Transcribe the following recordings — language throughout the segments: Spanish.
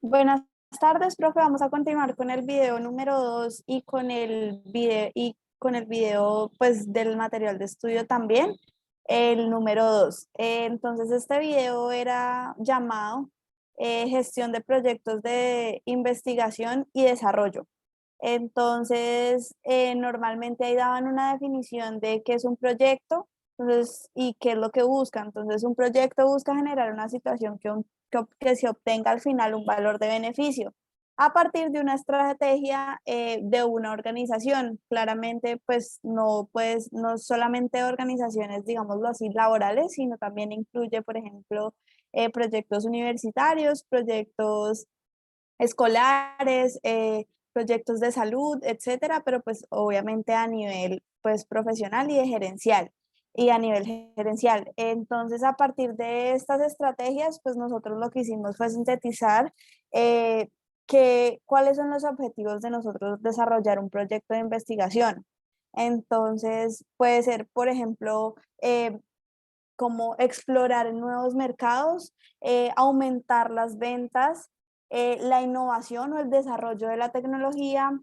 Buenas tardes, profe. Vamos a continuar con el video número 2 y con el video pues del material de estudio también, el número 2. Entonces este video era llamado Gestión de proyectos de investigación y desarrollo. Entonces, normalmente ahí daban una definición de qué es un proyecto, entonces, y qué es lo que busca. Entonces, un proyecto busca generar una situación que se obtenga al final un valor de beneficio a partir de una estrategia de una organización. Claramente, pues, no solamente organizaciones, digámoslo así, laborales, sino también incluye, por ejemplo, proyectos universitarios, proyectos escolares, proyectos de salud, etcétera, pero pues obviamente a nivel pues profesional y de gerencial y a nivel gerencial. Entonces, a partir de estas estrategias, pues nosotros lo que hicimos fue sintetizar cuáles son los objetivos de nosotros desarrollar un proyecto de investigación. Entonces, puede ser, por ejemplo, como explorar nuevos mercados, aumentar las ventas, la innovación o el desarrollo de la tecnología,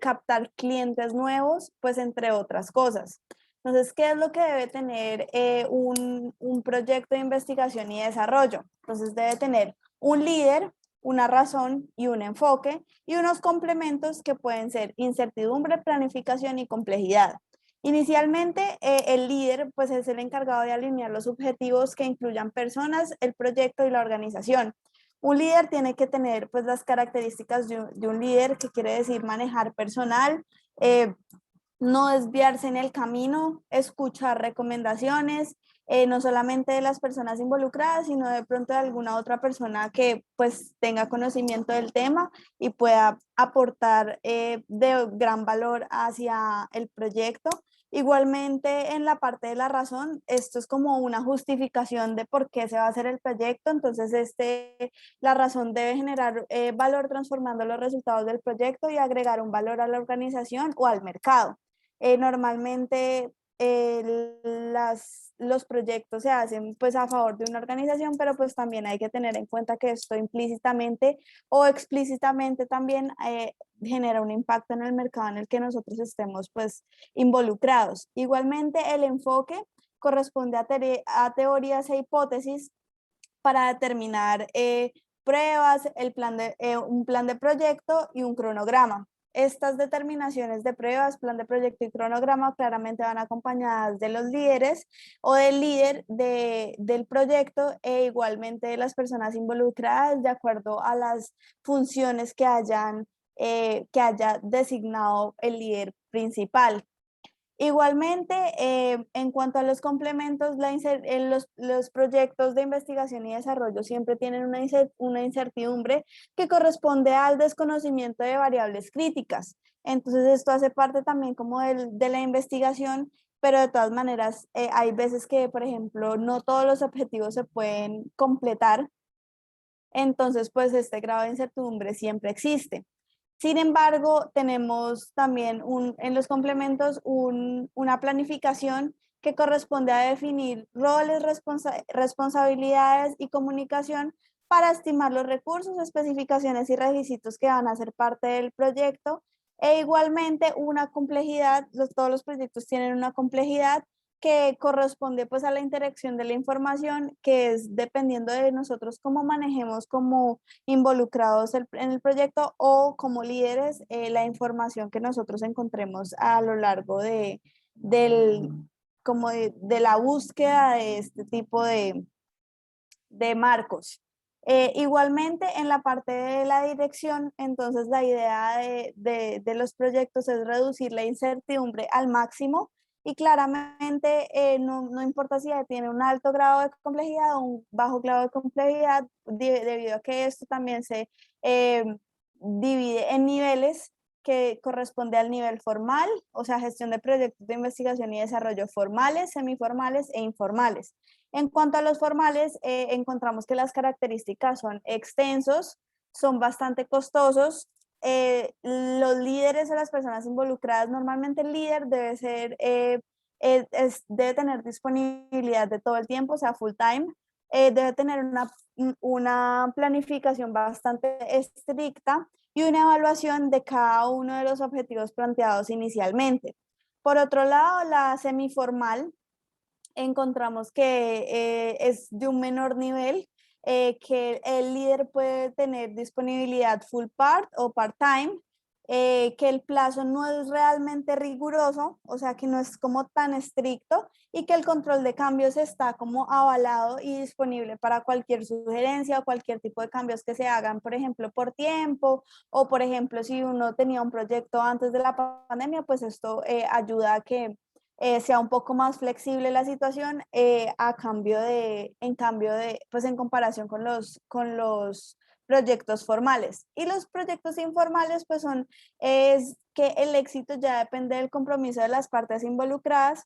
captar clientes nuevos, pues entre otras cosas. Entonces, ¿qué es lo que debe tener un proyecto de investigación y desarrollo? Entonces, debe tener un líder, una razón y un enfoque y unos complementos que pueden ser incertidumbre, planificación y complejidad. Inicialmente, el líder pues es el encargado de alinear los objetivos que incluyan personas, el proyecto y la organización. Un líder tiene que tener pues las características de un líder, que quiere decir manejar personal, eh, no desviarse en el camino, escuchar recomendaciones, no solamente de las personas involucradas, sino de pronto de alguna otra persona que pues tenga conocimiento del tema y pueda aportar de gran valor hacia el proyecto. Igualmente, en la parte de la razón, esto es como una justificación de por qué se va a hacer el proyecto. Entonces, la razón debe generar valor transformando los resultados del proyecto y agregar un valor a la organización o al mercado. Normalmente los proyectos se hacen pues a favor de una organización, pero pues también hay que tener en cuenta que esto implícitamente o explícitamente también genera un impacto en el mercado en el que nosotros estemos pues involucrados. Igualmente, el enfoque corresponde a teorías e hipótesis para determinar pruebas, un plan de proyecto y un cronograma. Estas determinaciones de pruebas, plan de proyecto y cronograma claramente van acompañadas de los líderes o del líder del proyecto e igualmente de las personas involucradas de acuerdo a las funciones que haya designado el líder principal. Igualmente, en cuanto a los complementos, los proyectos de investigación y desarrollo siempre tienen una incertidumbre que corresponde al desconocimiento de variables críticas. Entonces, esto hace parte también como de la investigación, pero de todas maneras, hay veces que, por ejemplo, no todos los objetivos se pueden completar. Entonces, pues este grado de incertidumbre siempre existe. Sin embargo, tenemos también en los complementos una planificación que corresponde a definir roles, responsabilidades y comunicación para estimar los recursos, especificaciones y requisitos que van a ser parte del proyecto. E igualmente una complejidad, todos los proyectos tienen una complejidad que corresponde pues a la interacción de la información, que es dependiendo de nosotros cómo manejemos como involucrados en el proyecto o como líderes, la información que nosotros encontremos a lo largo del, de la búsqueda de este tipo de marcos. Igualmente, en la parte de la dirección, entonces la idea de los proyectos es reducir la incertidumbre al máximo y claramente no importa si tiene un alto grado de complejidad o un bajo grado de complejidad, debido a que esto también se eh, divide en niveles que corresponde al nivel formal, o sea, gestión de proyectos de investigación y desarrollo formales, semiformales e informales. En cuanto a los formales, encontramos que las características son extensos, son bastante costosos. Los líderes o las personas involucradas, normalmente el líder debe ser, debe tener disponibilidad de todo el tiempo, o sea, full time, debe tener una planificación bastante estricta y una evaluación de cada uno de los objetivos planteados inicialmente. Por otro lado, la semiformal encontramos que es de un menor nivel, que el líder puede tener disponibilidad full part o part-time, que el plazo no es realmente riguroso, o sea que no es como tan estricto y que el control de cambios está como avalado y disponible para cualquier sugerencia o cualquier tipo de cambios que se hagan, por ejemplo, por tiempo o por ejemplo, si uno tenía un proyecto antes de la pandemia, pues esto ayuda a que sea un poco más flexible la situación en cambio de, pues en comparación con los proyectos formales. Y los proyectos informales, pues es que el éxito ya depende del compromiso de las partes involucradas,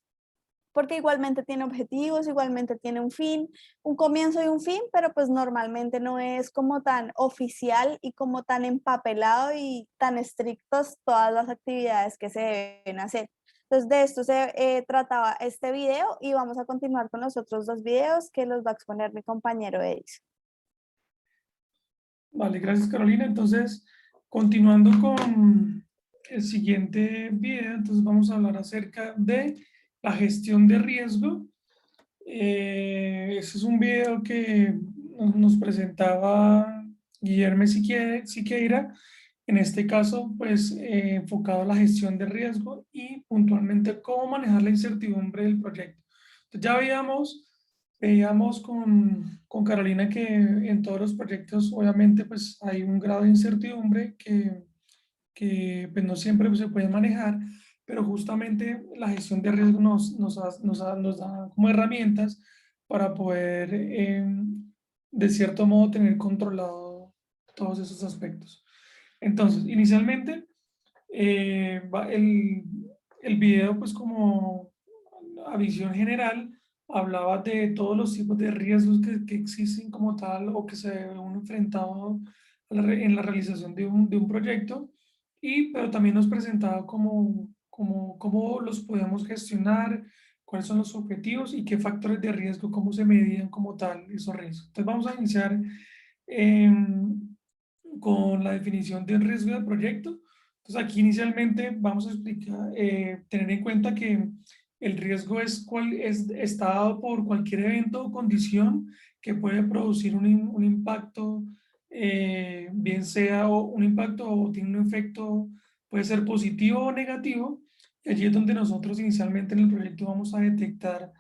porque igualmente tiene objetivos, igualmente tiene un fin, un comienzo y un fin, pero pues normalmente no es como tan oficial y como tan empapelado y tan estrictos todas las actividades que se deben hacer. Entonces de esto se trataba este video y vamos a continuar con los otros dos videos que los va a exponer mi compañero Edison. Vale, gracias Carolina. Entonces, continuando con el siguiente video, entonces vamos a hablar acerca de la gestión de riesgo. Este es un video que nos presentaba Guillermo Siqueira, en este caso, pues enfocado a la gestión de riesgo y puntualmente cómo manejar la incertidumbre del proyecto. Entonces, ya veíamos con Carolina que en todos los proyectos obviamente pues hay un grado de incertidumbre que pues no siempre se puede manejar, pero justamente la gestión de riesgo nos da como herramientas para poder de cierto modo tener controlado todos esos aspectos. Entonces, inicialmente el video pues como a visión general hablaba de todos los tipos de riesgos que existen como tal o que se ve uno enfrentado en la realización de un proyecto, pero también nos presentaba cómo los podemos gestionar, cuáles son los objetivos y qué factores de riesgo, cómo se medían como tal esos riesgos. Entonces vamos a iniciar con la definición de un riesgo de proyecto. Entonces aquí inicialmente vamos a explicar, tener en cuenta que el riesgo está dado por cualquier evento o condición que puede producir un impacto, bien sea un impacto o tiene un efecto, puede ser positivo o negativo. Y allí es donde nosotros inicialmente en el proyecto vamos a detectar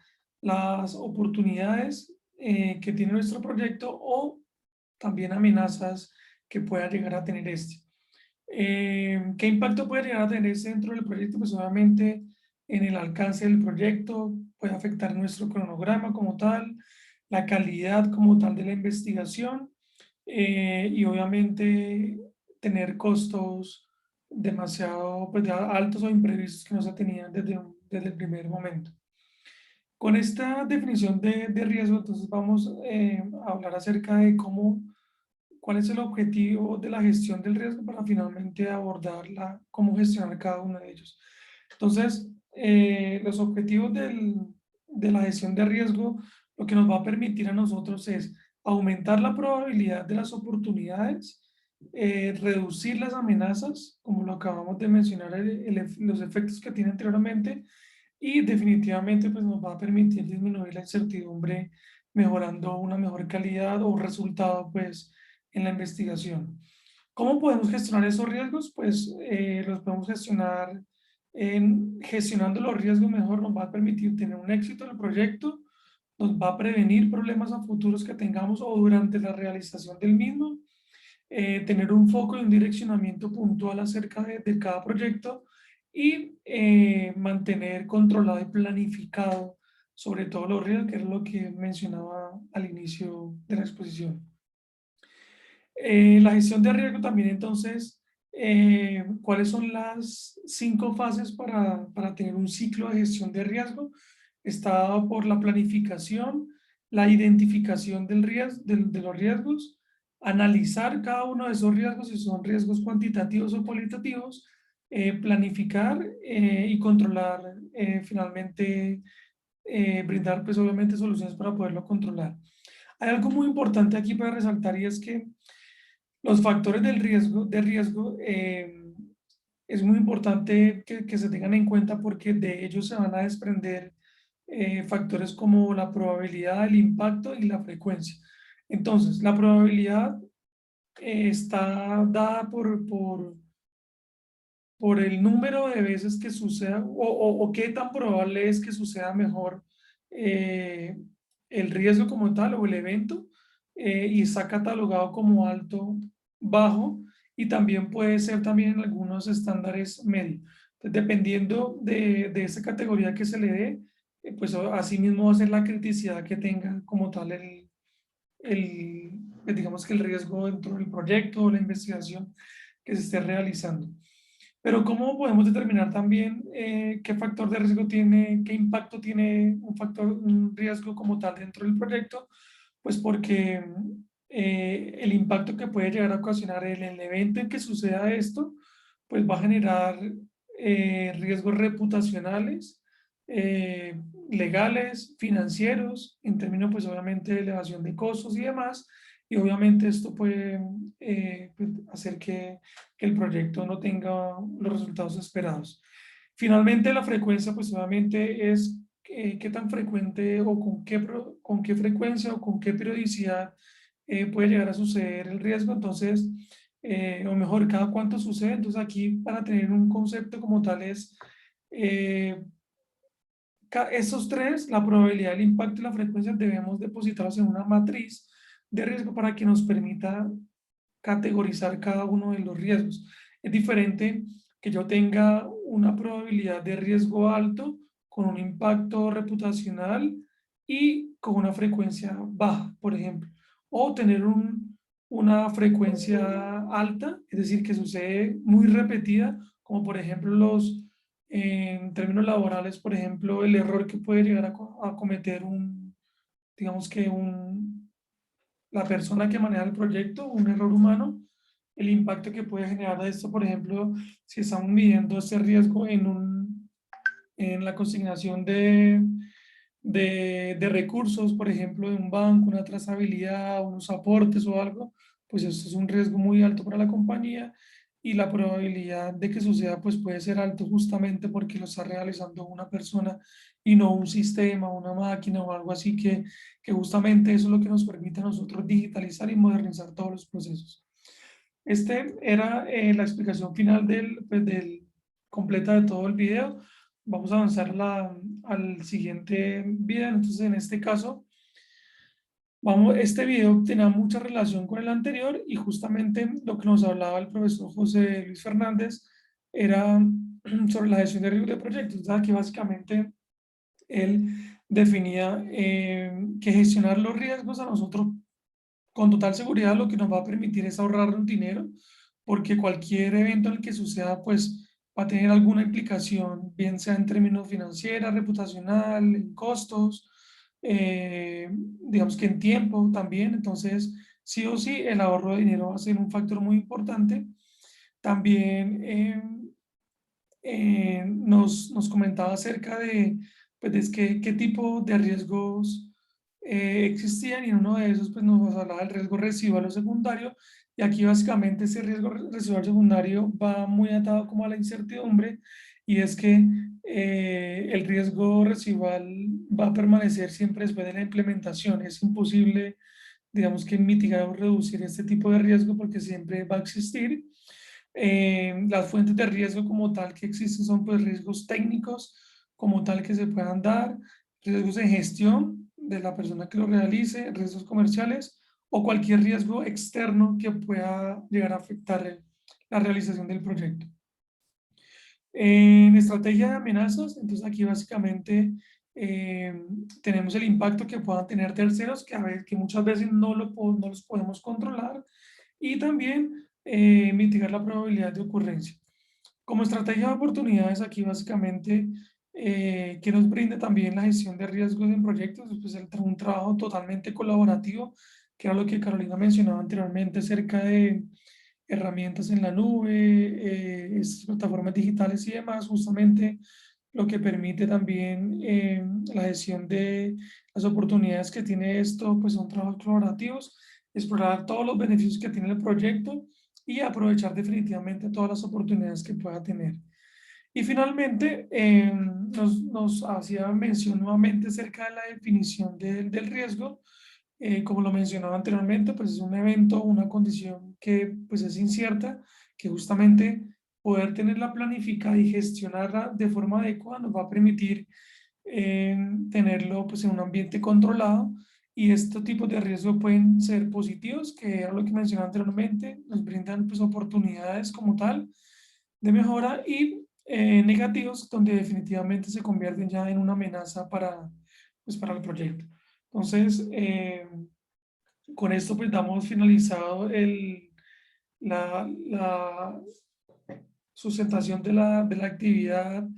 las oportunidades que tiene nuestro proyecto o también amenazas que pueda llegar a tener este. ¿Qué impacto puede llegar a tener este dentro del proyecto? Pues obviamente en el alcance del proyecto, puede afectar nuestro cronograma como tal, la calidad como tal de la investigación y obviamente tener costos demasiado pues, altos o imprevistos que no se tenían desde el primer momento. Con esta definición de riesgo, entonces vamos a hablar acerca de cuál es el objetivo de la gestión del riesgo para finalmente abordarla, cómo gestionar cada uno de ellos. Entonces, los objetivos de la gestión de riesgo, lo que nos va a permitir a nosotros es aumentar la probabilidad de las oportunidades, reducir las amenazas, como lo acabamos de mencionar, los efectos que tiene anteriormente, y definitivamente pues, nos va a permitir disminuir la incertidumbre mejorando una mejor calidad o resultado pues, en la investigación. ¿Cómo podemos gestionar esos riesgos? Pues los podemos gestionar gestionando los riesgos mejor, nos va a permitir tener un éxito en el proyecto, nos va a prevenir problemas a futuros que tengamos o durante la realización del mismo, tener un foco y un direccionamiento puntual acerca de cada proyecto y mantener controlado y planificado sobre todo los riesgos, que es lo que mencionaba al inicio de la exposición. La gestión de riesgo también, entonces, ¿cuáles son las 5 fases para tener un ciclo de gestión de riesgo? Está dado por la planificación, la identificación de los riesgos, analizar cada uno de esos riesgos, si son riesgos cuantitativos o cualitativos, planificar y controlar, finalmente, brindar pues obviamente soluciones para poderlo controlar. Hay algo muy importante aquí para resaltar y es que los factores de riesgo es muy importante que se tengan en cuenta porque de ellos se van a desprender factores como la probabilidad, el impacto y la frecuencia. Entonces, la probabilidad está dada por el número de veces que suceda o qué tan probable es que suceda mejor eh, el riesgo como tal o el evento y está catalogado como alto, bajo y también puede ser también en algunos estándares medio. Entonces, dependiendo de esa categoría que se le dé, pues así mismo va a ser la criticidad que tenga como tal pues, digamos que el riesgo dentro del proyecto o la investigación que se esté realizando. Pero ¿cómo podemos determinar también qué factor de riesgo tiene, qué impacto tiene un riesgo como tal dentro del proyecto? Pues porque el impacto que puede llegar a ocasionar en el evento en que suceda esto, pues va a generar riesgos reputacionales, eh, legales, financieros, en términos pues obviamente de elevación de costos y demás, y obviamente esto puede pues, hacer que el proyecto no tenga los resultados esperados. Finalmente, la frecuencia, pues obviamente es qué tan frecuente o con qué frecuencia o con qué periodicidad puede llegar a suceder el riesgo. Entonces, o mejor, cada cuánto sucede. Entonces, aquí para tener un concepto como tal es eh, esos tres, la probabilidad, el impacto y la frecuencia, debemos depositarlos en una matriz de riesgo para que nos permita categorizar cada uno de los riesgos. Es diferente que yo tenga una probabilidad de riesgo alto con un impacto reputacional y con una frecuencia baja, por ejemplo. O tener una frecuencia alta, es decir, que sucede muy repetida, como por ejemplo en términos laborales, por ejemplo, el error que puede llegar a cometer digamos que la persona que maneja el proyecto, un error humano, el impacto que puede generar esto, por ejemplo, si estamos midiendo ese riesgo en la consignación de recursos, por ejemplo, de un banco, una trazabilidad, unos aportes o algo, pues esto es un riesgo muy alto para la compañía y la probabilidad de que suceda pues puede ser alto justamente porque lo está realizando una persona y no un sistema, una máquina o algo así que justamente eso es lo que nos permite a nosotros digitalizar y modernizar todos los procesos. Este era la explicación final del completa de todo el video. Vamos a avanzar al siguiente video. Entonces, en este caso, este video tenía mucha relación con el anterior y justamente lo que nos hablaba el profesor José Luis Fernández era sobre la gestión de riesgos de proyectos. Entonces, aquí básicamente él definía que gestionar los riesgos a nosotros con total seguridad lo que nos va a permitir es ahorrarnos dinero, porque cualquier evento en el que suceda, pues va a tener alguna implicación, bien sea en términos financieros, reputacional, en costos, digamos que en tiempo también. Entonces, sí o sí, el ahorro de dinero va a ser un factor muy importante. También nos comentaba acerca de, pues, qué tipo de riesgos existían y en uno de esos pues, nos hablaba del riesgo residual o secundario y aquí básicamente ese riesgo residual secundario va muy atado como a la incertidumbre y es que el riesgo residual va a permanecer siempre después de la implementación. Es imposible, digamos que mitigar o reducir este tipo de riesgo porque siempre va a existir. Las fuentes de riesgo como tal que existen son pues riesgos técnicos como tal que se puedan dar, riesgos de gestión de la persona que lo realice, riesgos comerciales o cualquier riesgo externo que pueda llegar a afectar la realización del proyecto. En estrategia de amenazas, entonces aquí básicamente tenemos el impacto que puedan tener terceros que muchas veces no los podemos controlar y también mitigar la probabilidad de ocurrencia. Como estrategia de oportunidades, aquí básicamente que nos brinde también la gestión de riesgos en proyectos, pues un trabajo totalmente colaborativo, que era lo que Carolina mencionaba anteriormente acerca de herramientas en la nube, estas plataformas digitales y demás, justamente lo que permite también la gestión de las oportunidades que tiene esto, pues son trabajos colaborativos, explorar todos los beneficios que tiene el proyecto y aprovechar definitivamente todas las oportunidades que pueda tener. Y finalmente, nos hacía mención nuevamente acerca de la definición del riesgo. Como lo mencionaba anteriormente, pues es un evento, una condición que pues es incierta, que justamente poder tenerla planificada y gestionarla de forma adecuada nos va a permitir tenerlo pues en un ambiente controlado, y estos tipos de riesgo pueden ser positivos, que era lo que mencionaba anteriormente, nos brindan pues oportunidades como tal de mejora, y negativos donde definitivamente se convierten ya en una amenaza pues, para el proyecto. Entonces, con esto pues damos finalizado la sustentación de la actividad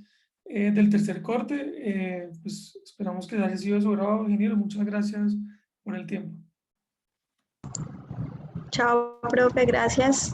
del tercer corte. Pues esperamos que haya sido de su agrado, ingeniero. Muchas gracias por el tiempo. Chao, profe, gracias.